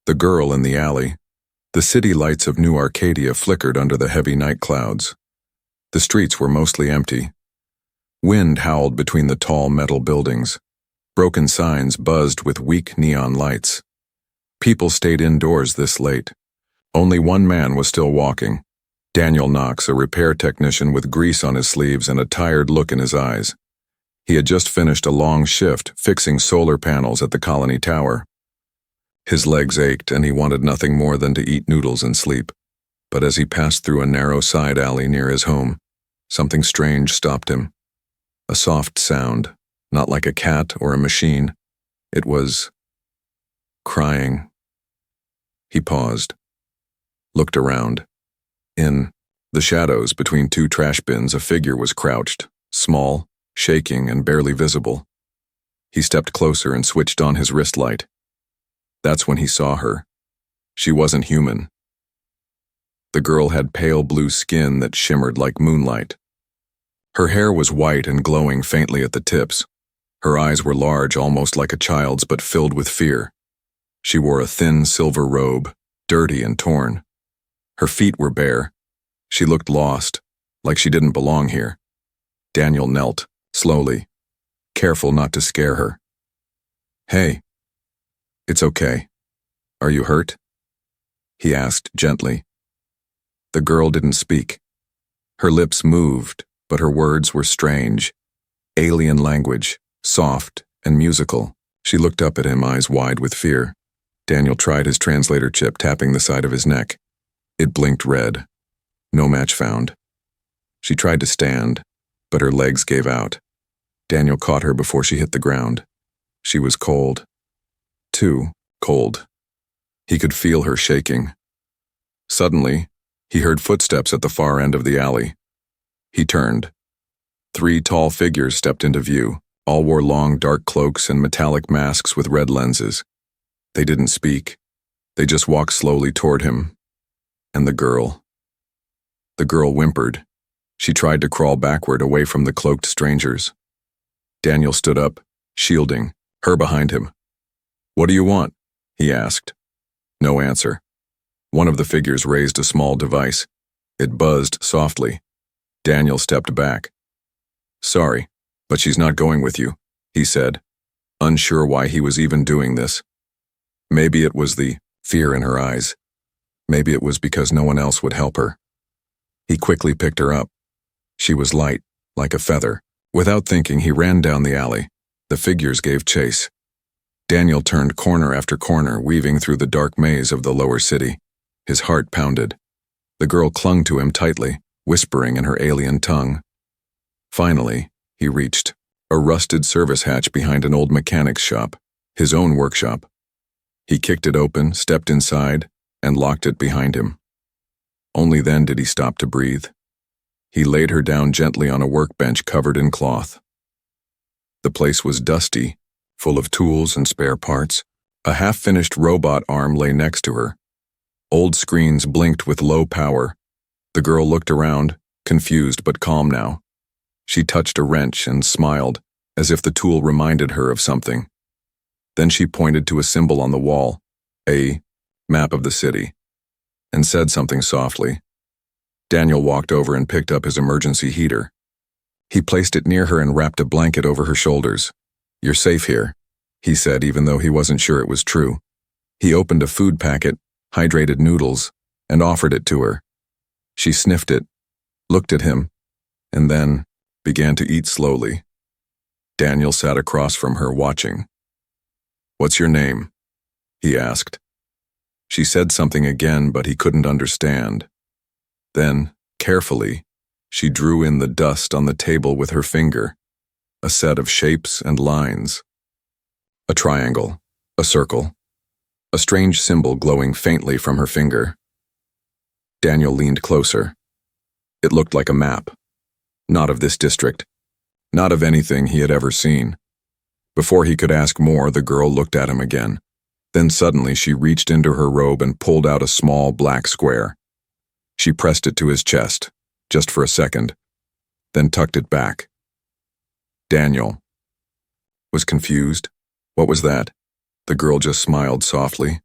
The girl in the alley. The city lights of New Arcadia flickered under the heavy night clouds. The streets were mostly empty. Wind howled between the tall metal buildings. Broken signs buzzed with weak neon lights. People stayed indoors this late. Only one man was still walking. Daniel Knox, a repair technician with grease on his sleeves and a tired look in his eyes. He had just finished a long shift fixing solar panels at the Colony Tower. His legs ached and he wanted nothing more than to eat noodles and sleep. But as he passed through a narrow side alley near his home, something strange stopped him. A soft sound, not like a cat or a machine. It was crying. He paused, looked around. In the shadows between two trash bins, a figure was crouched, small, shaking, and barely visible. He stepped closer and switched on his wrist light. That's when he saw her. She wasn't human. The girl had pale blue skin that shimmered like moonlight. Her hair was white and glowing faintly at the tips. Her eyes were large, almost like a child's, but filled with fear. She wore a thin silver robe, dirty and torn. Her feet were bare. She looked lost, like she didn't belong here. Daniel knelt, slowly, careful not to scare her. "Hey. It's okay. Are you hurt?" he asked gently. The girl didn't speak. Her lips moved, but her words were strange. Alien language, soft and musical. She looked up at him, eyes wide with fear. Daniel tried his translator chip, tapping the side of his neck. It blinked red. No match found. She tried to stand, but her legs gave out. Daniel caught her before she hit the ground. She was cold. Too cold. He could feel her shaking. Suddenly, he heard footsteps at the far end of the alley. He turned. 3 tall figures stepped into view. All wore long, dark cloaks and metallic masks with red lenses. They didn't speak. They just walked slowly toward him. And the girl. The girl whimpered. She tried to crawl backward away from the cloaked strangers. Daniel stood up, shielding, her behind him. "What do you want?" he asked. No answer. One of the figures raised a small device. It buzzed softly. Daniel stepped back. "Sorry, but she's not going with you," he said, unsure why he was even doing this. Maybe it was the fear in her eyes. Maybe it was because no one else would help her. He quickly picked her up. She was light, like a feather. Without thinking, he ran down the alley. The figures gave chase. Daniel turned corner after corner, weaving through the dark maze of the lower city. His heart pounded. The girl clung to him tightly, whispering in her alien tongue. Finally, he reached a rusted service hatch behind an old mechanic's shop, his own workshop. He kicked it open, stepped inside, and locked it behind him. Only then did he stop to breathe. He laid her down gently on a workbench covered in cloth. The place was dusty, full of tools and spare parts. A half-finished robot arm lay next to her. Old screens blinked with low power. The girl looked around, confused but calm now. She touched a wrench and smiled, as if the tool reminded her of something. Then she pointed to a symbol on the wall, a map of the city, and said something softly. Daniel walked over and picked up his emergency heater. He placed it near her and wrapped a blanket over her shoulders. "You're safe here," he said, even though he wasn't sure it was true. He opened a food packet, hydrated noodles, and offered it to her. She sniffed it, looked at him, and then began to eat slowly. Daniel sat across from her, watching. "What's your name?" he asked. She said something again, but he couldn't understand. Then, carefully, she drew in the dust on the table with her finger, a set of shapes and lines. A triangle, a circle, a strange symbol glowing faintly from her finger. Daniel leaned closer. It looked like a map. Not of this district. Not of anything he had ever seen. Before he could ask more, the girl looked at him again. Then suddenly she reached into her robe and pulled out a small black square. She pressed it to his chest, just for a second, then tucked it back. Daniel was confused. What was that? The girl just smiled softly.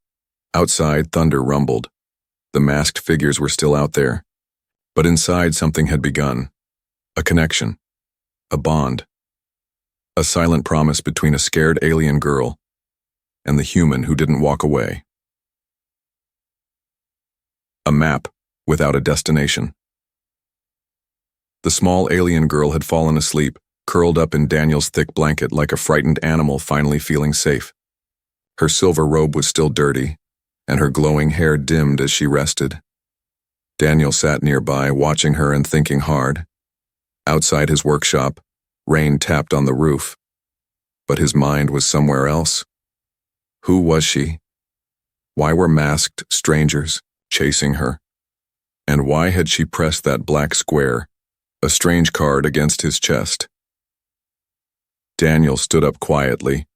Outside, thunder rumbled. The masked figures were still out there. But inside, something had begun. A connection. A bond. A silent promise between a scared alien girl and the human who didn't walk away. A map without a destination. The small alien girl had fallen asleep, curled up in Daniel's thick blanket like a frightened animal finally feeling safe. Her silver robe was still dirty, and her glowing hair dimmed as she rested. Daniel sat nearby, watching her and thinking hard. Outside his workshop, rain tapped on the roof, but his mind was somewhere else. Who was she? Why were masked strangers chasing her? And why had she pressed that black square, a strange card, against his chest? Daniel stood up quietly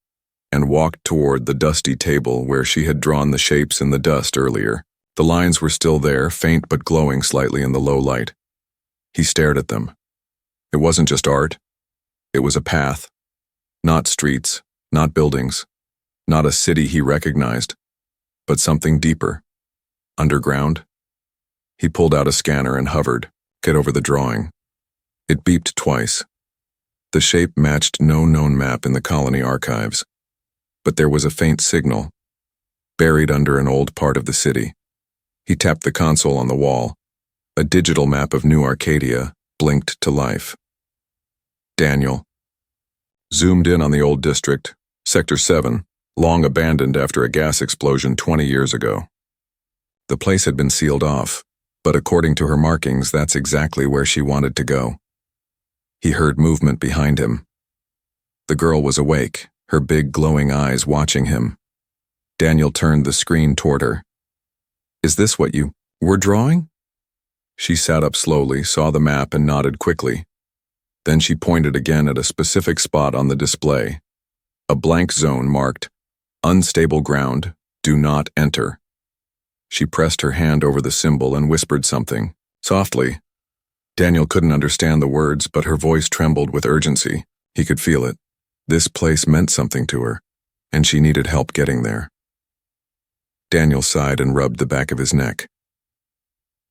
and walked toward the dusty table where she had drawn the shapes in the dust earlier. The lines were still there, faint but glowing slightly in the low light. He stared at them. It wasn't just art. It was a path. Not streets, not buildings, not a city he recognized, but something deeper. Underground. He pulled out a scanner and hovered, get over the drawing. It beeped twice. The shape matched no known map in the colony archives, but there was a faint signal, buried under an old part of the city. He tapped the console on the wall. A digital map of New Arcadia blinked to life. Daniel zoomed in on the old district, Sector 7, long abandoned after a gas explosion 20 years ago. The place had been sealed off, but according to her markings, that's exactly where she wanted to go. He heard movement behind him. The girl was awake, her big glowing eyes watching him. Daniel turned the screen toward her. "Is this what you were drawing?" She sat up slowly, saw the map, and nodded quickly. Then she pointed again at a specific spot on the display. A blank zone marked, "Unstable ground, do not enter." She pressed her hand over the symbol and whispered something, softly. Daniel couldn't understand the words, but her voice trembled with urgency. He could feel it. This place meant something to her, and she needed help getting there. Daniel sighed and rubbed the back of his neck.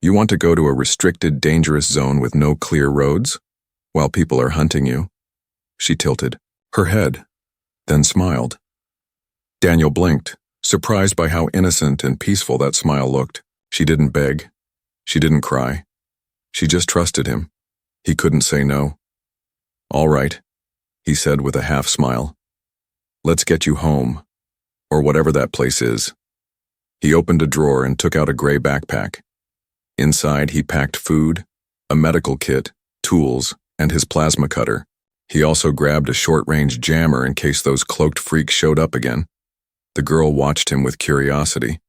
"You want to go to a restricted, dangerous zone with no clear roads, while people are hunting you?" She tilted her head, then smiled. Daniel blinked, surprised by how innocent and peaceful that smile looked. She didn't beg. She didn't cry. She just trusted him. He couldn't say no. "All right," he said with a half smile. "Let's get you home, or whatever that place is." He opened a drawer and took out a gray backpack. Inside, he packed food, a medical kit, tools, and his plasma cutter. He also grabbed a short-range jammer in case those cloaked freaks showed up again. The girl watched him with curiosity.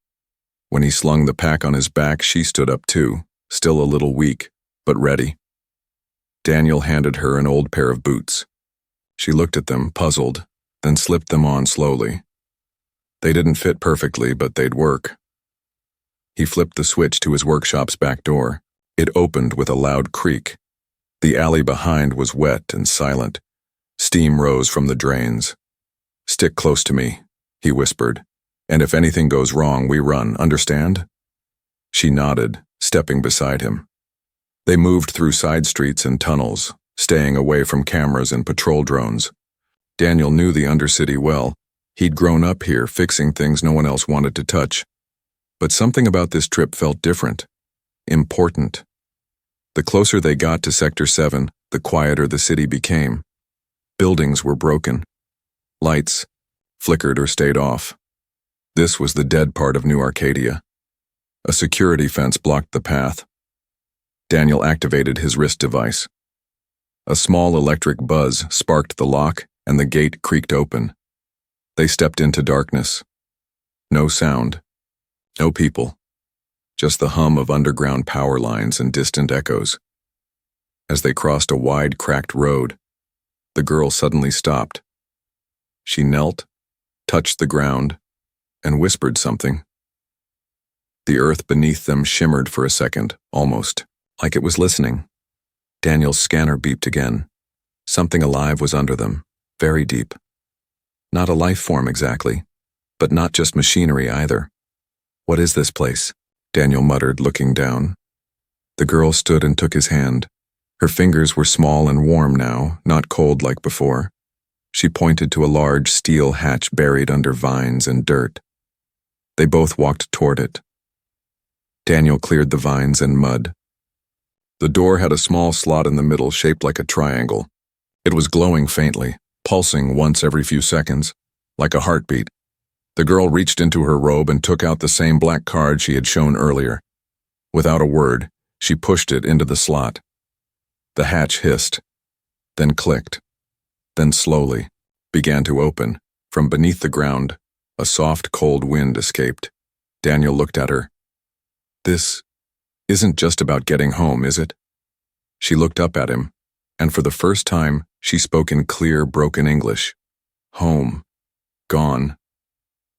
When he slung the pack on his back, she stood up too, still a little weak, but ready. Daniel handed her an old pair of boots. She looked at them, puzzled, then slipped them on slowly. They didn't fit perfectly, but they'd work. He flipped the switch to his workshop's back door. It opened with a loud creak. The alley behind was wet and silent. Steam rose from the drains. "Stick close to me," he whispered, "and if anything goes wrong, we run, understand?" She nodded, stepping beside him. They moved through side streets and tunnels, staying away from cameras and patrol drones. Daniel knew the Undercity well. He'd grown up here, fixing things no one else wanted to touch. But something about this trip felt different, important. The closer they got to Sector 7, the quieter the city became. Buildings were broken. Lights flickered or stayed off. This was the dead part of New Arcadia. A security fence blocked the path. Daniel activated his wrist device. A small electric buzz sparked the lock, and the gate creaked open. They stepped into darkness. No sound. No people. Just the hum of underground power lines and distant echoes. As they crossed a wide, cracked road, the girl suddenly stopped. She knelt, touched the ground, and whispered something. The earth beneath them shimmered for a second, almost like it was listening. Daniel's scanner beeped again. Something alive was under them, very deep. Not a life form exactly, but not just machinery either. What is this place? Daniel muttered, looking down. The girl stood and took his hand. Her fingers were small and warm now, not cold like before. She pointed to a large steel hatch buried under vines and dirt. They both walked toward it. Daniel cleared the vines and mud. The door had a small slot in the middle shaped like a triangle. It was glowing faintly, pulsing once every few seconds, like a heartbeat. The girl reached into her robe and took out the same black card she had shown earlier. Without a word, she pushed it into the slot. The hatch hissed, then clicked, then slowly began to open. From beneath the ground, a soft, cold wind escaped. Daniel looked at her. This isn't just about getting home, is it? She looked up at him, and for the first time, she spoke in clear, broken English. Home. Gone.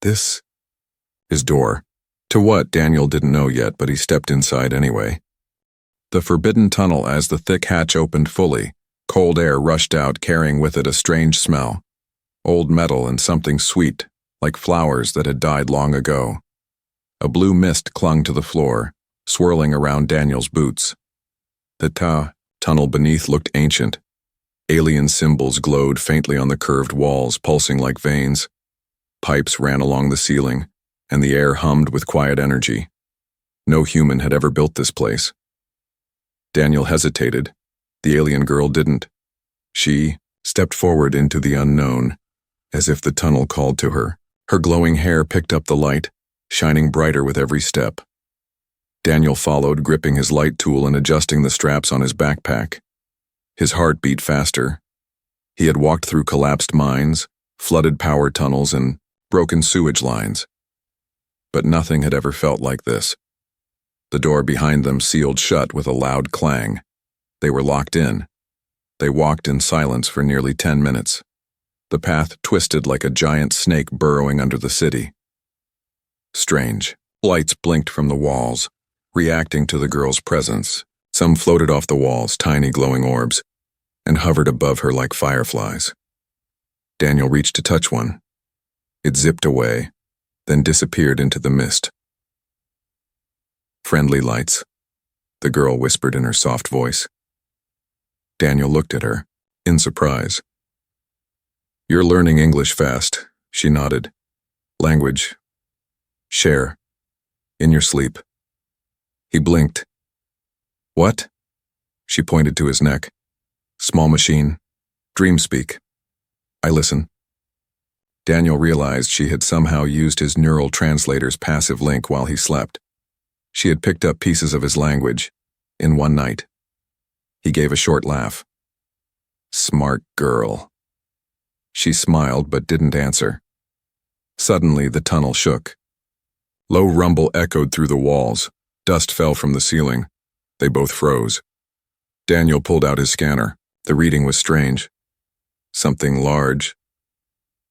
This? His door. To what, Daniel didn't know yet, but he stepped inside anyway. The forbidden tunnel. As the thick hatch opened fully, cold air rushed out, carrying with it a strange smell. Old metal and something sweet, like flowers that had died long ago. A blue mist clung to the floor, swirling around Daniel's boots. The tunnel beneath looked ancient. Alien symbols glowed faintly on the curved walls, pulsing like veins. Pipes ran along the ceiling, and the air hummed with quiet energy. No human had ever built this place. Daniel hesitated. The alien girl didn't. She stepped forward into the unknown, as if the tunnel called to her. Her glowing hair picked up the light, shining brighter with every step. Daniel followed, gripping his light tool and adjusting the straps on his backpack. His heart beat faster. He had walked through collapsed mines, flooded power tunnels, and broken sewage lines. But nothing had ever felt like this. The door behind them sealed shut with a loud clang. They were locked in. They walked in silence for nearly 10 minutes. The path twisted like a giant snake burrowing under the city. Strange. Lights blinked from the walls, reacting to the girl's presence. Some floated off the walls, tiny glowing orbs, and hovered above her like fireflies. Daniel reached to touch one. It zipped away, then disappeared into the mist. Friendly lights, the girl whispered in her soft voice. Daniel looked at her, in surprise. You're learning English fast, she nodded. Language. Share. In your sleep. He blinked. What? She pointed to his neck. Small machine. Dream speak. I listen. Daniel realized she had somehow used his neural translator's passive link while he slept. She had picked up pieces of his language, in one night. He gave a short laugh. Smart girl. She smiled but didn't answer. Suddenly the tunnel shook. Low rumble echoed through the walls. Dust fell from the ceiling. They both froze. Daniel pulled out his scanner. The reading was strange. Something large,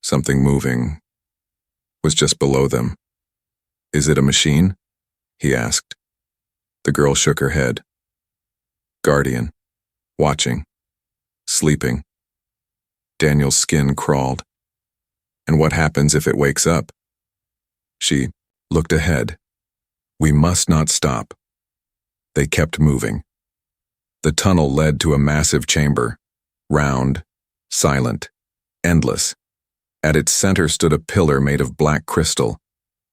something moving, was just below them. Is it a machine? He asked. The girl shook her head. Guardian. Watching. Sleeping. Daniel's skin crawled. And what happens if it wakes up? She looked ahead. We must not stop. They kept moving. The tunnel led to a massive chamber, round, silent, endless. At its center stood a pillar made of black crystal.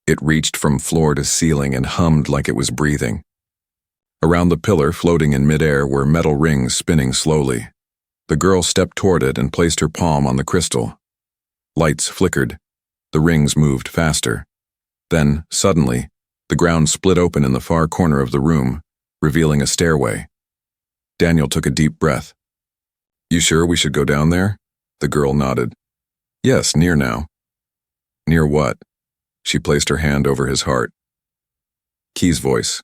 It reached from floor to ceiling and hummed like it was breathing. Around the pillar, floating in midair, were metal rings spinning slowly. The girl stepped toward it and placed her palm on the crystal. Lights flickered. The rings moved faster. Then, suddenly, the ground split open in the far corner of the room, revealing a stairway. Daniel took a deep breath. You sure we should go down there? The girl nodded. Yes, near now. Near what? She placed her hand over his heart. Key's voice.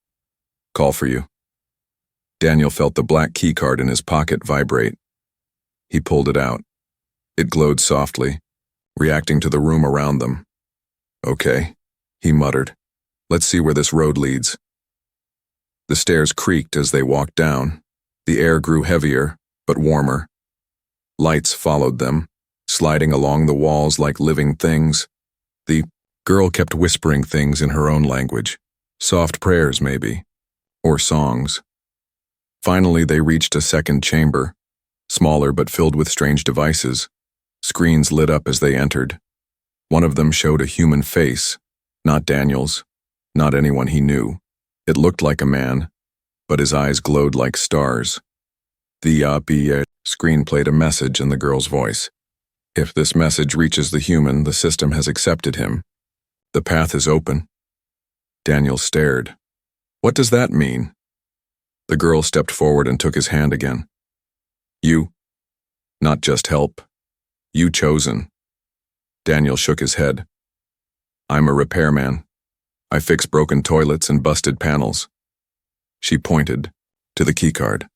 Call for you. Daniel felt the black keycard in his pocket vibrate. He pulled it out. It glowed softly, reacting to the room around them. Okay, he muttered. Let's see where this road leads. The stairs creaked as they walked down. The air grew heavier, but warmer. Lights followed them, sliding along the walls like living things. The Girl kept whispering things in her own language. Soft prayers, maybe. Or songs. Finally, they reached a second chamber, smaller but filled with strange devices. Screens lit up as they entered. One of them showed a human face, not Daniel's, not anyone he knew. It looked like a man, but his eyes glowed like stars. The screen played a message in the girl's voice. If this message reaches the human, the system has accepted him. The path is open. Daniel stared. What does that mean? The girl stepped forward and took his hand again. You. Not just help. You chosen. Daniel shook his head. I'm a repairman. I fix broken toilets and busted panels. She pointed to the keycard.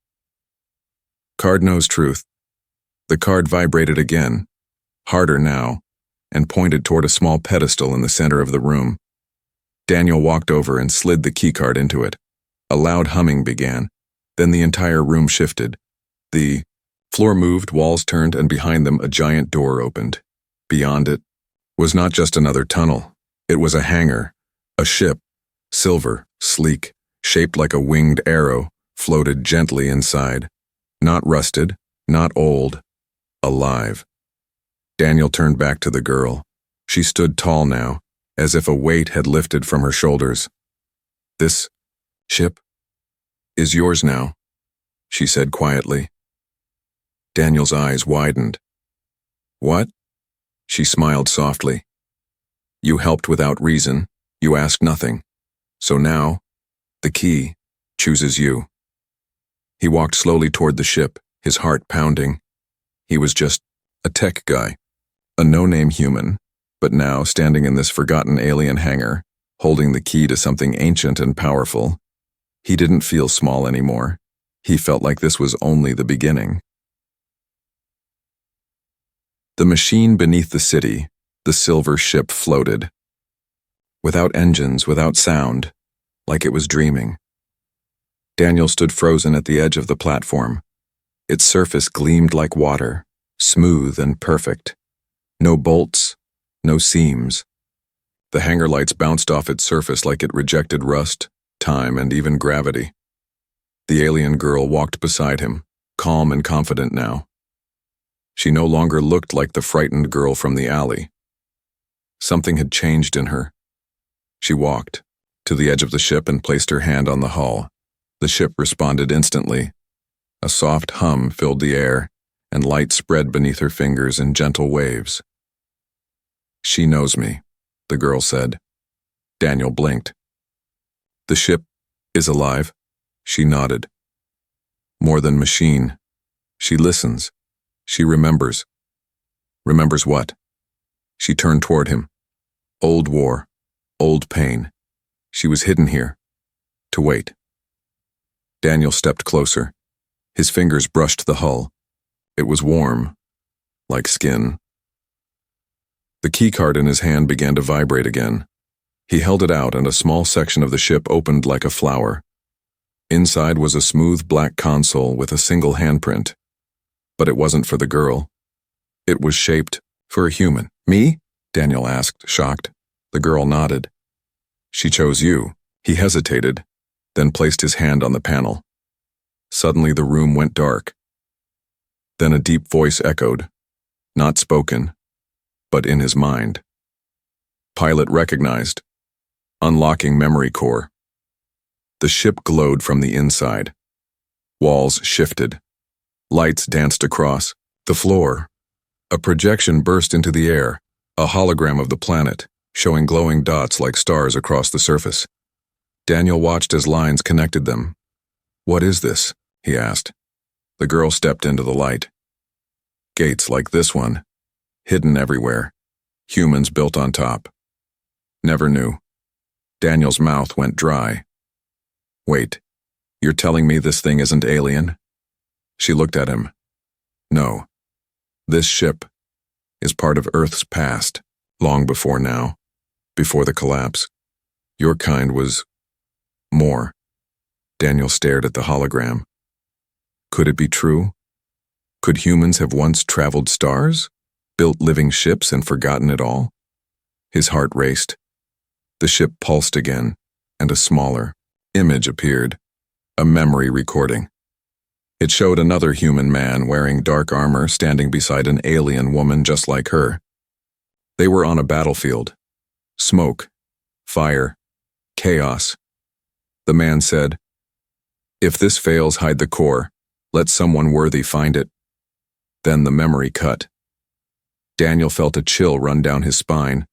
Card knows truth. The card vibrated again, harder now, and pointed toward a small pedestal in the center of the room. Daniel walked over and slid the keycard into it. A loud humming began. Then the entire room shifted. The floor moved, walls turned, and behind them a giant door opened. Beyond it was not just another tunnel. It was a hangar. A ship, silver, sleek, shaped like a winged arrow, floated gently inside. Not rusted, not old, alive. Daniel turned back to the girl. She stood tall now, as if a weight had lifted from her shoulders. This ship is yours now, she said quietly. Daniel's eyes widened. What? She smiled softly. You helped without reason. You asked nothing. So now, the key chooses you. He walked slowly toward the ship, his heart pounding. He was just a tech guy, a no-name human, but now standing in this forgotten alien hangar, holding the key to something ancient and powerful. He didn't feel small anymore. He felt like this was only the beginning. The machine beneath the city, the silver ship floated. Without engines, without sound, like it was dreaming. Daniel stood frozen at the edge of the platform. Its surface gleamed like water, smooth and perfect. No bolts, no seams. The hangar lights bounced off its surface like it rejected rust, time, and even gravity. The alien girl walked beside him, calm and confident now. She no longer looked like the frightened girl from the alley. Something had changed in her. She walked to the edge of the ship and placed her hand on the hull. The ship responded instantly. A soft hum filled the air, and light spread beneath her fingers in gentle waves. She knows me, the girl said. Daniel blinked. The ship is alive, she nodded. More than machine. She listens. She remembers. Remembers what? She turned toward him. Old war, old pain. She was hidden here, to wait. Daniel stepped closer. His fingers brushed the hull. It was warm, like skin. The keycard in his hand began to vibrate again. He held it out and a small section of the ship opened like a flower. Inside was a smooth black console with a single handprint. But it wasn't for the girl. It was shaped for a human. Me? Daniel asked, shocked. The girl nodded. She chose you. He hesitated, then placed his hand on the panel. Suddenly the room went dark. Then a deep voice echoed, not spoken, but in his mind. Pilot recognized. Unlocking memory core. The ship glowed from the inside. Walls shifted. Lights danced across the floor. A projection burst into the air, a hologram of the planet, showing glowing dots like stars across the surface. Daniel watched as lines connected them. What is this? He asked. The girl stepped into the light. Gates like this one, hidden everywhere. Humans built on top. Never knew. Daniel's mouth went dry. Wait, you're telling me this thing isn't alien? She looked at him. No. This ship is part of Earth's past, long before now, before the collapse. Your kind was more. Daniel stared at the hologram. Could it be true? Could humans have once traveled stars, built living ships and forgotten it all? His heart raced. The ship pulsed again, and a smaller image appeared, a memory recording. It showed another human man wearing dark armor standing beside an alien woman just like her. They were on a battlefield. Smoke, fire, chaos. The man said, "If this fails, hide the core. Let someone worthy find it." Then the memory cut. Daniel felt a chill run down his spine.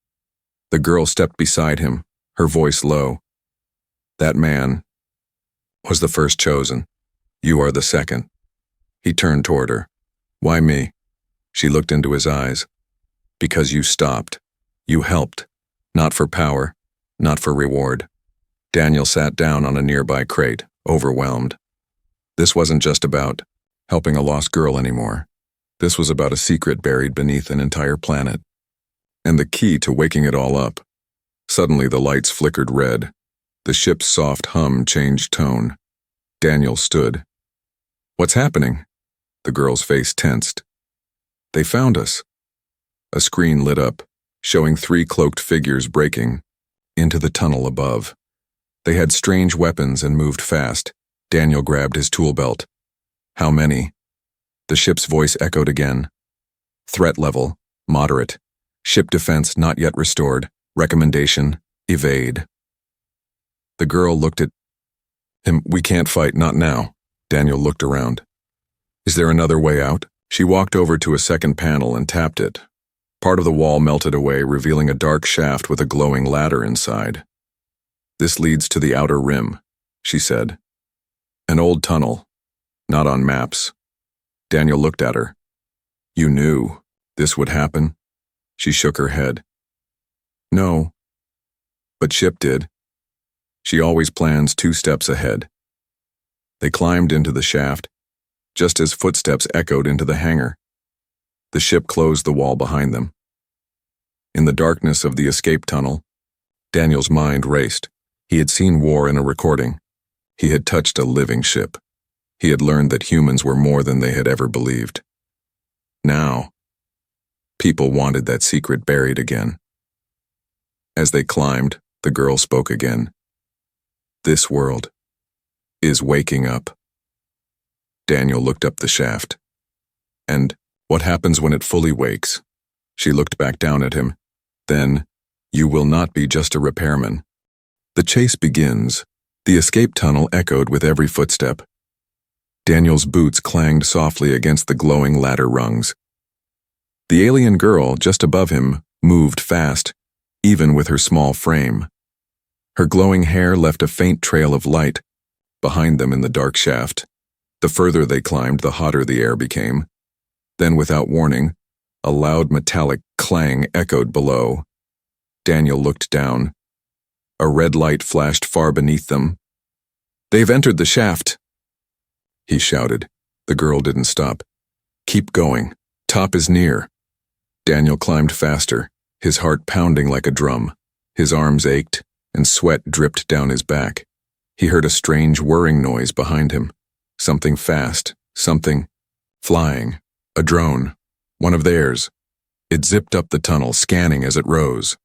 The girl stepped beside him, her voice low. "That man was the first chosen. You are the second." He turned toward her. "Why me?" She looked into his eyes. "Because you stopped. You helped. Not for power, not for reward." Daniel sat down on a nearby crate, overwhelmed. This wasn't just about helping a lost girl anymore. This was about a secret buried beneath an entire planet. And the key to waking it all up. Suddenly the lights flickered red. The ship's soft hum changed tone. Daniel stood. "What's happening?" The girl's face tensed. "They found us." A screen lit up, showing 3 cloaked figures breaking into the tunnel above. They had strange weapons and moved fast. Daniel grabbed his tool belt. "How many?" The ship's voice echoed again. "Threat level, moderate. Ship defense not yet restored. Recommendation, evade." The girl looked at him. "We can't fight, not now." Daniel looked around. "Is there another way out?" She walked over to a second panel and tapped it. Part of the wall melted away, revealing a dark shaft with a glowing ladder inside. "This leads to the outer rim," she said. "An old tunnel, not on maps." Daniel looked at her. "You knew this would happen?" She shook her head. "No, but Ship did. She always plans 2 steps ahead." They climbed into the shaft, just as footsteps echoed into the hangar. The ship closed the wall behind them. In the darkness of the escape tunnel, Daniel's mind raced. He had seen war in a recording. He had touched a living ship. He had learned that humans were more than they had ever believed. Now, people wanted that secret buried again. As they climbed, the girl spoke again. "This world is waking up." Daniel looked up the shaft. "And what happens when it fully wakes?" She looked back down at him. "Then, you will not be just a repairman." The chase begins. The escape tunnel echoed with every footstep. Daniel's boots clanged softly against the glowing ladder rungs. The alien girl, just above him, moved fast, even with her small frame. Her glowing hair left a faint trail of light behind them in the dark shaft. The further they climbed, the hotter the air became. Then, without warning, a loud metallic clang echoed below. Daniel looked down. A red light flashed far beneath them. "They've entered the shaft!" he shouted. The girl didn't stop. "Keep going. Top is near." Daniel climbed faster, his heart pounding like a drum. His arms ached, and sweat dripped down his back. He heard a strange whirring noise behind him. Something fast, something flying. A drone. One of theirs. It zipped up the tunnel, scanning as it rose.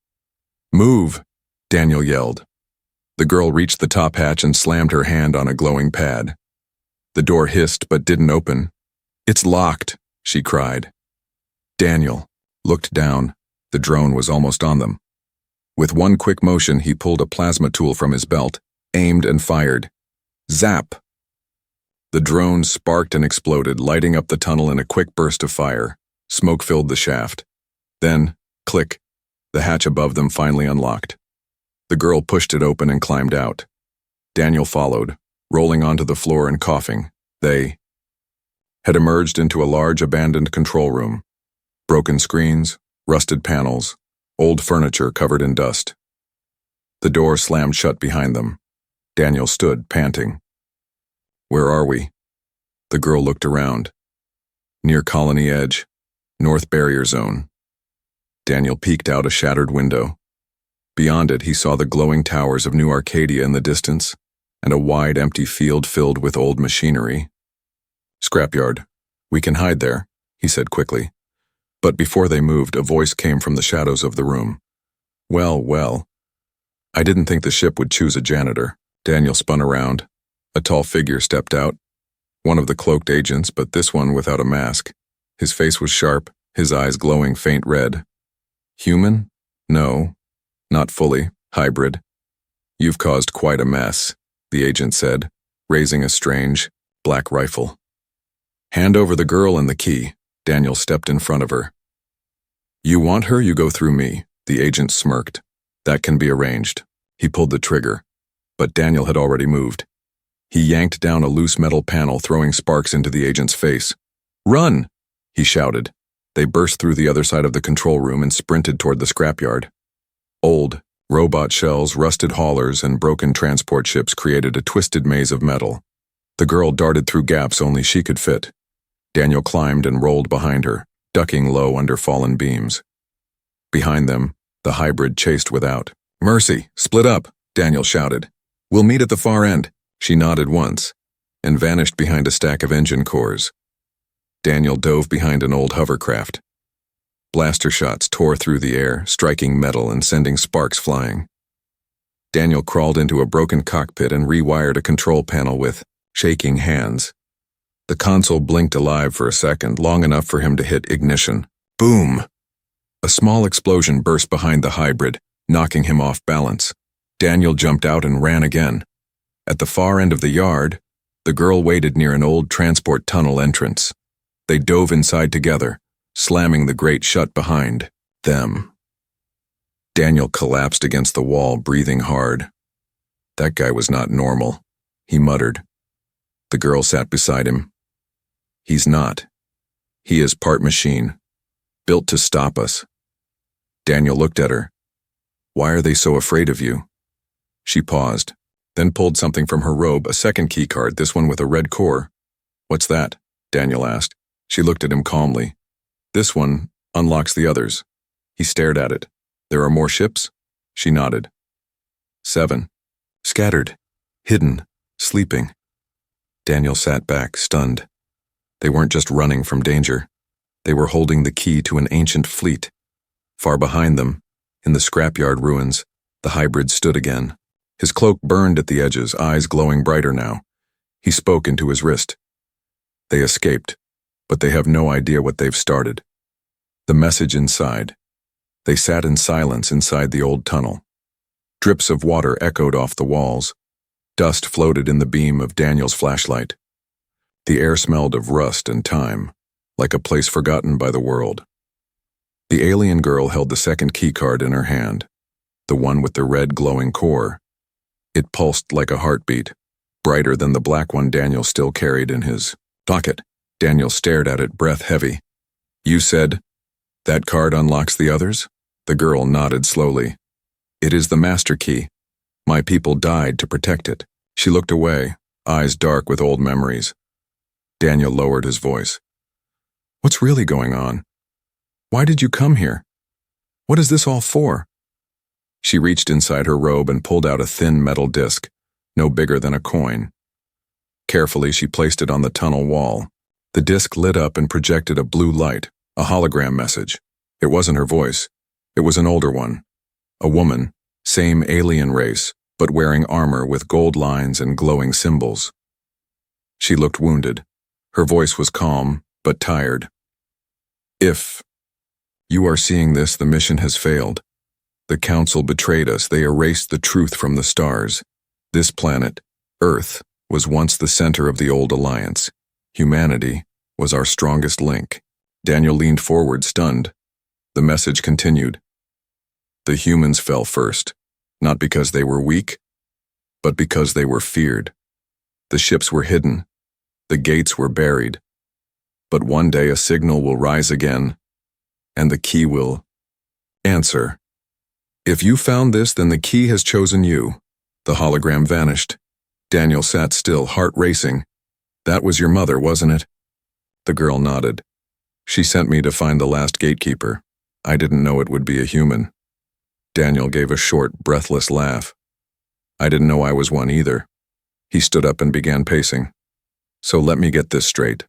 "Move!" Daniel yelled. The girl reached the top hatch and slammed her hand on a glowing pad. The door hissed but didn't open. "It's locked," she cried. Daniel looked down. The drone was almost on them. With one quick motion, he pulled a plasma tool from his belt, aimed and fired. Zap! The drone sparked and exploded, lighting up the tunnel in a quick burst of fire. Smoke filled the shaft. Then, click, the hatch above them finally unlocked. The girl pushed it open and climbed out. Daniel followed, rolling onto the floor and coughing. They had emerged into a large abandoned control room. Broken screens, rusted panels, old furniture covered in dust. The door slammed shut behind them. Daniel stood, panting. "Where are we?" The girl looked around. "Near Colony Edge, North Barrier Zone." Daniel peeked out a shattered window. Beyond it, he saw the glowing towers of New Arcadia in the distance, and a wide, empty field filled with old machinery. "Scrapyard. We can hide there," he said quickly. But before they moved, a voice came from the shadows of the room. Well, well. I didn't think the ship would choose a janitor. Daniel spun around. A tall figure stepped out. One of the cloaked agents, but this one without a mask. His face was sharp, his eyes glowing faint red. Human? No. Not fully. Hybrid. You've caused quite a mess, the agent said, raising a strange, black rifle. Hand over the girl and the key. Daniel stepped in front of her. You want her, you go through me, the agent smirked. That can be arranged. He pulled the trigger, but Daniel had already moved. He yanked down a loose metal panel, throwing sparks into the agent's face. Run! He shouted. They burst through the other side of the control room and sprinted toward the scrapyard. Old, robot shells, rusted haulers, and broken transport ships created a twisted maze of metal. The girl darted through gaps only she could fit. Daniel climbed and rolled behind her, ducking low under fallen beams. Behind them, the hybrid chased without. Mercy, split up, Daniel shouted. We'll meet at the far end. She nodded once, and vanished behind a stack of engine cores. Daniel dove behind an old hovercraft. Blaster shots tore through the air, striking metal and sending sparks flying. Daniel crawled into a broken cockpit and rewired a control panel with shaking hands. The console blinked alive for a second, long enough for him to hit ignition. Boom! A small explosion burst behind the hybrid, knocking him off balance. Daniel jumped out and ran again. At the far end of the yard, the girl waited near an old transport tunnel entrance. They dove inside together, slamming the grate shut behind them. Daniel collapsed against the wall, breathing hard. That guy was not normal, he muttered. The girl sat beside him. He's not. He is part machine, built to stop us. Daniel looked at her. Why are they so afraid of you? She paused, then pulled something from her robe, a second keycard, this one with a red core. What's that? Daniel asked. She looked at him calmly. This one unlocks the others. He stared at it. There are more ships? She nodded. 7. Scattered. Hidden. Sleeping. Daniel sat back, stunned. They weren't just running from danger. They were holding the key to an ancient fleet. Far behind them, in the scrapyard ruins, the hybrid stood again. His cloak burned at the edges, eyes glowing brighter now. He spoke into his wrist. They escaped, but they have no idea what they've started. The message inside. They sat in silence inside the old tunnel. Drips of water echoed off the walls. Dust floated in the beam of Daniel's flashlight. The air smelled of rust and time, like a place forgotten by the world. The alien girl held the second keycard in her hand, the one with the red glowing core. It pulsed like a heartbeat, brighter than the black one Daniel still carried in his pocket. Daniel stared at it, breath heavy. You said, that card unlocks the others? The girl nodded slowly. It is the master key. My people died to protect it. She looked away, eyes dark with old memories. Daniel lowered his voice. What's really going on? Why did you come here? What is this all for? She reached inside her robe and pulled out a thin metal disc, no bigger than a coin. Carefully, she placed it on the tunnel wall. The disc lit up and projected a blue light, a hologram message. It wasn't her voice. It was an older one. A woman, same alien race, but wearing armor with gold lines and glowing symbols. She looked wounded. Her voice was calm, but tired. If you are seeing this, the mission has failed. The Council betrayed us. They erased the truth from the stars. This planet, Earth, was once the center of the old alliance. Humanity was our strongest link. Daniel leaned forward, stunned. The message continued. The humans fell first, not because they were weak, but because they were feared. The ships were hidden. The gates were buried. But one day a signal will rise again, and the key will answer. If you found this, then the key has chosen you. The hologram vanished. Daniel sat still, heart racing. That was your mother, wasn't it? The girl nodded. She sent me to find the last gatekeeper. I didn't know it would be a human. Daniel gave a short, breathless laugh. I didn't know I was one either. He stood up and began pacing. So let me get this straight.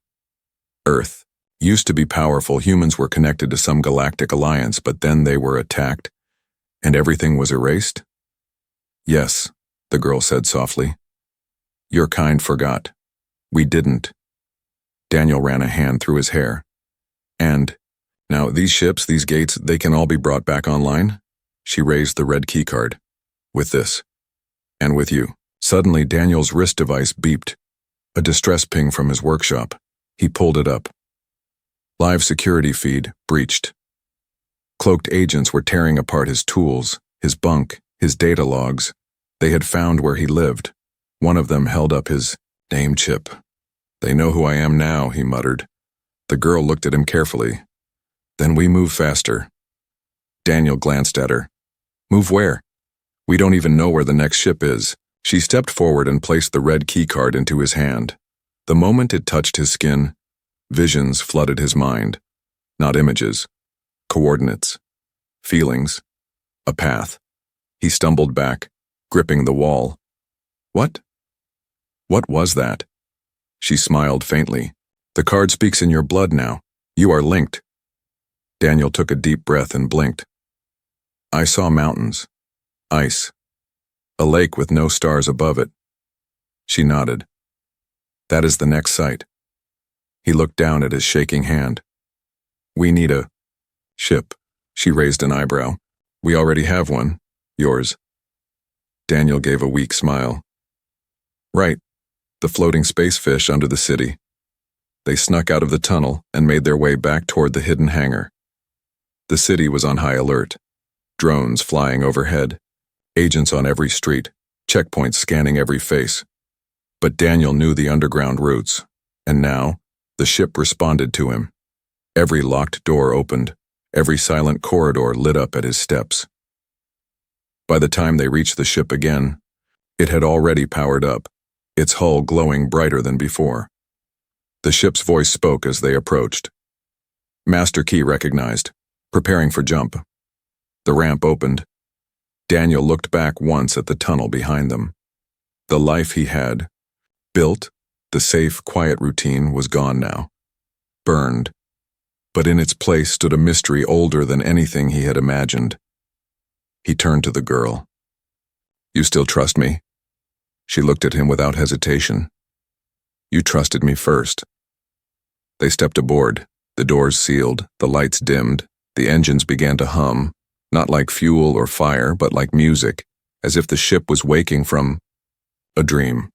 Earth used to be powerful. Humans were connected to some galactic alliance, but then they were attacked, And everything was erased? Yes, the girl said softly. Your kind forgot. We didn't. Daniel ran a hand through his hair. And, now these ships, these gates, they can all be brought back online? She raised the red keycard. With this. And with you. Suddenly Daniel's wrist device beeped. A distress ping from his workshop. He pulled it up. Live security feed breached. Cloaked agents were tearing apart his tools, his bunk, his data logs. They had found where he lived. One of them held up his name chip. They know who I am now, he muttered. The girl looked at him carefully. Then we move faster. Daniel glanced at her. Move where? We don't even know where the next ship is. She stepped forward and placed the red keycard into his hand. The moment it touched his skin, visions flooded his mind. Not images. Coordinates. Feelings. A path. He stumbled back, gripping the wall. What? What was that? She smiled faintly. The card speaks in your blood now. You are linked. Daniel took a deep breath and blinked. I saw mountains. Ice. A lake with no stars above it. She nodded. That is the next site. He looked down at his shaking hand. We need a ship. She raised an eyebrow. We already have one. Yours. Daniel gave a weak smile. Right. The floating space fish under the city. They snuck out of the tunnel and made their way back toward the hidden hangar. The city was on high alert. Drones flying overhead. Agents on every street. Checkpoints scanning every face. But Daniel knew the underground routes. And now, the ship responded to him. Every locked door opened. Every silent corridor lit up at his steps. By the time they reached the ship again, it had already powered up, its hull glowing brighter than before. The ship's voice spoke as they approached. Master key recognized, preparing for jump. The ramp opened. Daniel looked back once at the tunnel behind them. The life he had built, the safe, quiet routine, was gone now. Burned. But in its place stood a mystery older than anything he had imagined. He turned to the girl. You still trust me? She looked at him without hesitation. You trusted me first. They stepped aboard, the doors sealed, the lights dimmed, the engines began to hum, not like fuel or fire, but like music, as if the ship was waking from a dream.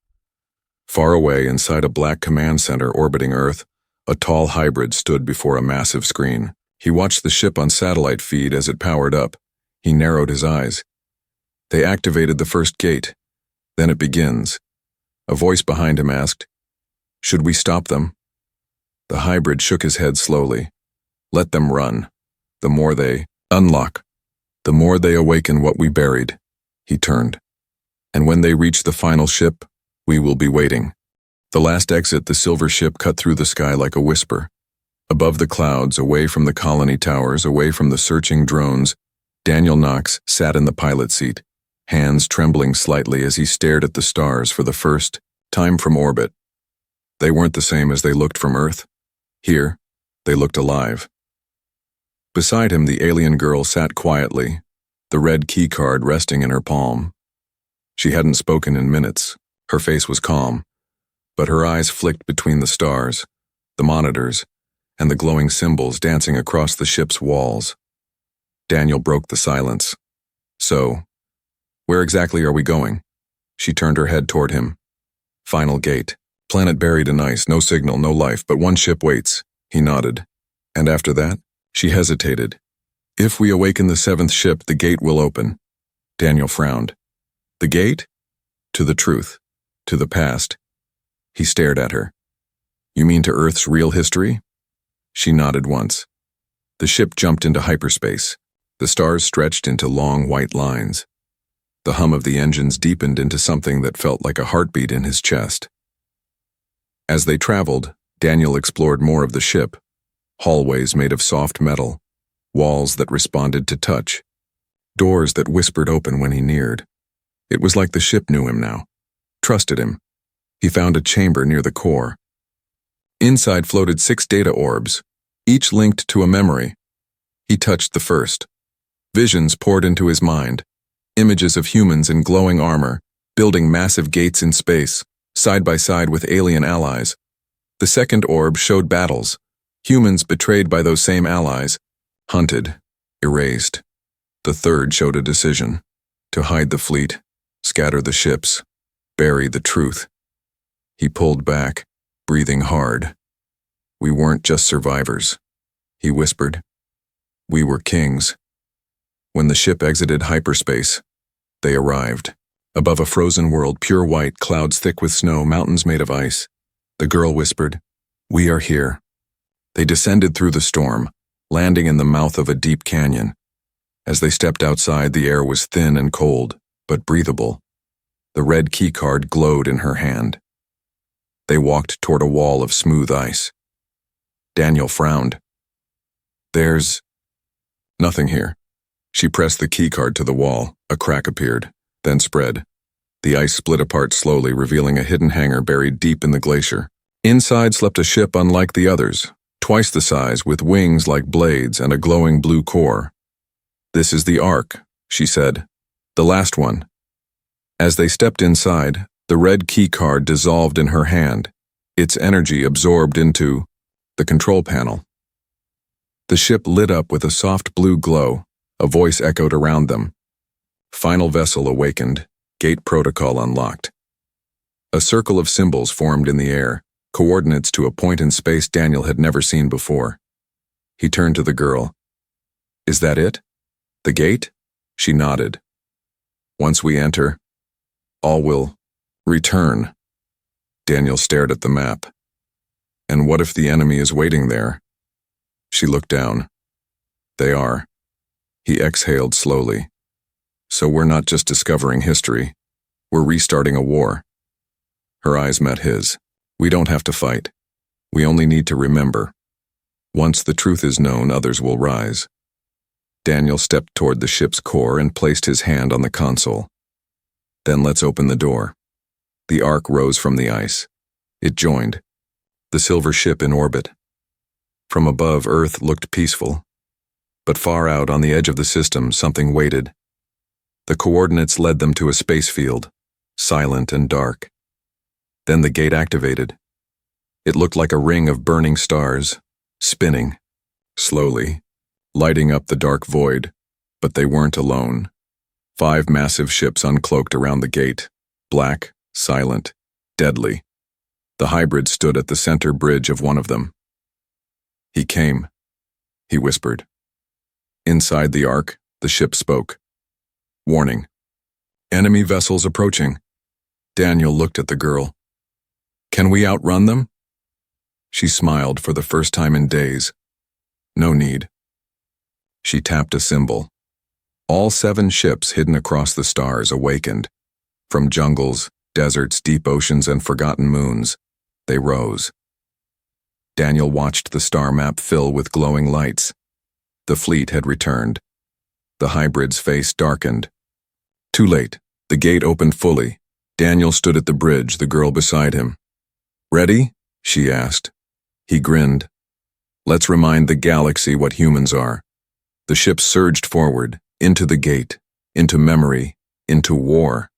Far away inside a black command center orbiting Earth, a tall hybrid stood before a massive screen. He watched the ship on satellite feed as it powered up. He narrowed his eyes. They activated the first gate. Then it begins. A voice behind him asked, Should we stop them? The hybrid shook his head slowly. Let them run. The more they unlock, the more they awaken what we buried. He turned. And when they reach the final ship, we will be waiting. The last exit, the silver ship cut through the sky like a whisper. Above the clouds, away from the colony towers, away from the searching drones, Daniel Knox sat in the pilot seat, hands trembling slightly as he stared at the stars for the first time from orbit. They weren't the same as they looked from Earth. Here, they looked alive. Beside him, the alien girl sat quietly, the red keycard resting in her palm. She hadn't spoken in minutes. Her face was calm, but her eyes flicked between the stars, the monitors, and the glowing symbols dancing across the ship's walls. Daniel broke the silence. So, where exactly are we going? She turned her head toward him. Final gate. Planet buried in ice, no signal, no life, but one ship waits. He nodded. And after that? She hesitated. If we awaken the seventh ship, the gate will open. Daniel frowned. The gate? To the truth. To the past. He stared at her. You mean to Earth's real history? She nodded once. The ship jumped into hyperspace. The stars stretched into long white lines. The hum of the engines deepened into something that felt like a heartbeat in his chest. As they traveled, Daniel explored more of the ship. Hallways made of soft metal, walls that responded to touch, doors that whispered open when he neared. It was like the ship knew him now, trusted him. He found a chamber near the core. Inside floated 6 data orbs, each linked to a memory. He touched the first. Visions poured into his mind. Images of humans in glowing armor, building massive gates in space, side by side with alien allies. The second orb showed battles. Humans betrayed by those same allies, hunted, erased. The third showed a decision: to hide the fleet, scatter the ships, bury the truth. He pulled back, breathing hard. We weren't just survivors, he whispered. We were kings. When the ship exited hyperspace, they arrived. Above a frozen world, pure white, clouds thick with snow, mountains made of ice. The girl whispered, "We are here." They descended through the storm, landing in the mouth of a deep canyon. As they stepped outside, the air was thin and cold, but breathable. The red keycard glowed in her hand. They walked toward a wall of smooth ice. Daniel frowned. "There's nothing here." She pressed the keycard to the wall. A crack appeared, then spread. The ice split apart slowly, revealing a hidden hangar buried deep in the glacier. Inside slept a ship unlike the others, twice the size, with wings like blades and a glowing blue core. "This is the Ark," she said. "The last one." As they stepped inside, the red keycard dissolved in her hand, its energy absorbed into the control panel. The ship lit up with a soft blue glow. A voice echoed around them. Final vessel awakened, gate protocol unlocked. A circle of symbols formed in the air, coordinates to a point in space Daniel had never seen before. He turned to the girl. "Is that it? The gate?" She nodded. "Once we enter, all will return." Daniel stared at the map. "And what if the enemy is waiting there?" She looked down. "They are." He exhaled slowly. "So we're not just discovering history. We're restarting a war." Her eyes met his. "We don't have to fight. We only need to remember. Once the truth is known, others will rise." Daniel stepped toward the ship's core and placed his hand on the console. "Then let's open the door." The Ark rose from the ice. It joined. The silver ship in orbit. From above, Earth looked peaceful. But far out on the edge of the system, something waited. The coordinates led them to a space field, silent and dark. Then the gate activated. It looked like a ring of burning stars, spinning, slowly, lighting up the dark void. But they weren't alone. 5 massive ships uncloaked around the gate, black, silent, deadly. The hybrid stood at the center bridge of one of them. "He came," he whispered. Inside the Ark, the ship spoke. "Warning. Enemy vessels approaching." Daniel looked at the girl. "Can we outrun them?" She smiled for the first time in days. "No need." She tapped a symbol. All 7 ships hidden across the stars awakened. From jungles, deserts, deep oceans, and forgotten moons, they rose. Daniel watched the star map fill with glowing lights. The fleet had returned. The hybrid's face darkened. Too late. The gate opened fully. Daniel stood at the bridge, the girl beside him. "Ready?" she asked. He grinned. "Let's remind the galaxy what humans are." The ship surged forward, into the gate, into memory, into war.